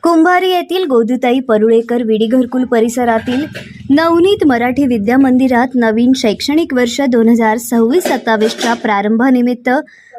कुंभारी येथील गोदूताई परुळेकर विडी घरकुल परिसरातील नवनीत मराठी विद्या मंदिरात नवीन शैक्षणिक वर्ष 2026-27च्या प्रारंभानिमित्त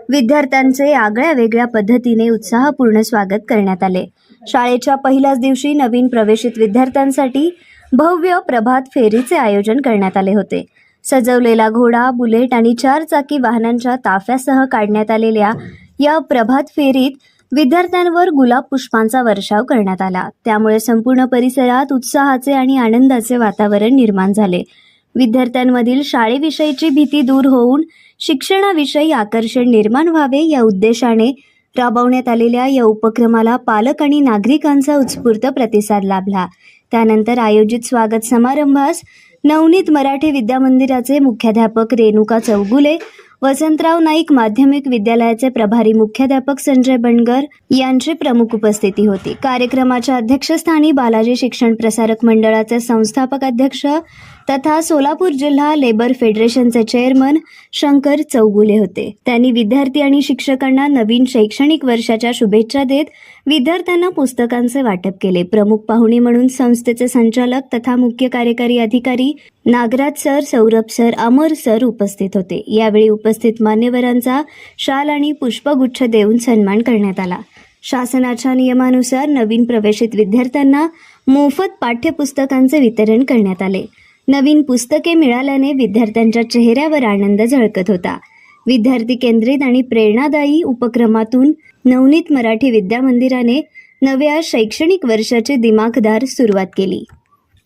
विद्यार्थ्यांचे आगळ्या वेगळ्या पद्धतीने उत्साहपूर्ण स्वागत करण्यात आले। शाळेच्या पहिल्याच दिवशी नवीन प्रवेशित विद्यार्थ्यांसाठी भव्य प्रभात फेरीचे आयोजन करण्यात आले होते। सजवलेला घोडा, बुलेट आणि 4 चाकी वाहनांच्या ताफ्यासह काढण्यात आलेल्या या प्रभात फेरीत विद्यार्थ्यांवर गुलाब पुष्पांचा वर्षाव करण्यात आला। त्यामुळे संपूर्ण परिसरात उत्साहाचे आणि आनंदाचे वातावरण निर्माण झाले। विद्यार्थ्यांमधील शाळेविषयीची भीती दूर होऊन शिक्षणाविषयी आकर्षण निर्माण व्हावे या उद्देशाने राबवण्यात आलेल्या या उपक्रमाला पालक आणि नागरिकांचा उत्स्फूर्त प्रतिसाद लाभला। त्यानंतर आयोजित स्वागत समारंभास नवनीत मराठी विद्या मंदिराचे मुख्याध्यापक रेणुका चौगुले, वसंतराव नाईक माध्यमिक विद्यालयाचे प्रभारी मुख्याध्यापक संजय बंडगर यांची प्रमुख उपस्थिती होती। कार्यक्रमाच्या अध्यक्षस्थानी बालाजी शिक्षण प्रसारक मंडळाचे संस्थापक अध्यक्ष तथा सोलापूर जिल्हा लेबर फेडरेशनचे चेअरमन शंकर चौगुले होते। त्यांनी विद्यार्थी आणि शिक्षकांना नवीन शैक्षणिक वर्षाच्या शुभेच्छा देत विद्यार्थ्यांना पुस्तकांचे वाटप केले। प्रमुख पाहुणे म्हणून संस्थेचे संचालक तथा मुख्य कार्यकारी अधिकारी नागराज सर, सौरभ सर, अमर सर उपस्थित होते। यावेळी उपस्थित मान्यवरांचा शाल आणि पुष्पगुच्छ देऊन सन्मान करण्यात आला। शासनाच्या नियमानुसार नवीन प्रवेशित विद्यार्थ्यांना मोफत पाठ्यपुस्तकांचे वितरण करण्यात आले। नवीन पुस्तके मिळाल्याने विद्यार्थ्यांच्या चेहऱ्यावर आनंद झळकत होता। विद्यार्थी केंद्रित आणि प्रेरणादायी उपक्रमातून नवनीत मराठी विद्या मंदिराने नव्या शैक्षणिक वर्षाची दिमाखदार सुरुवात केली।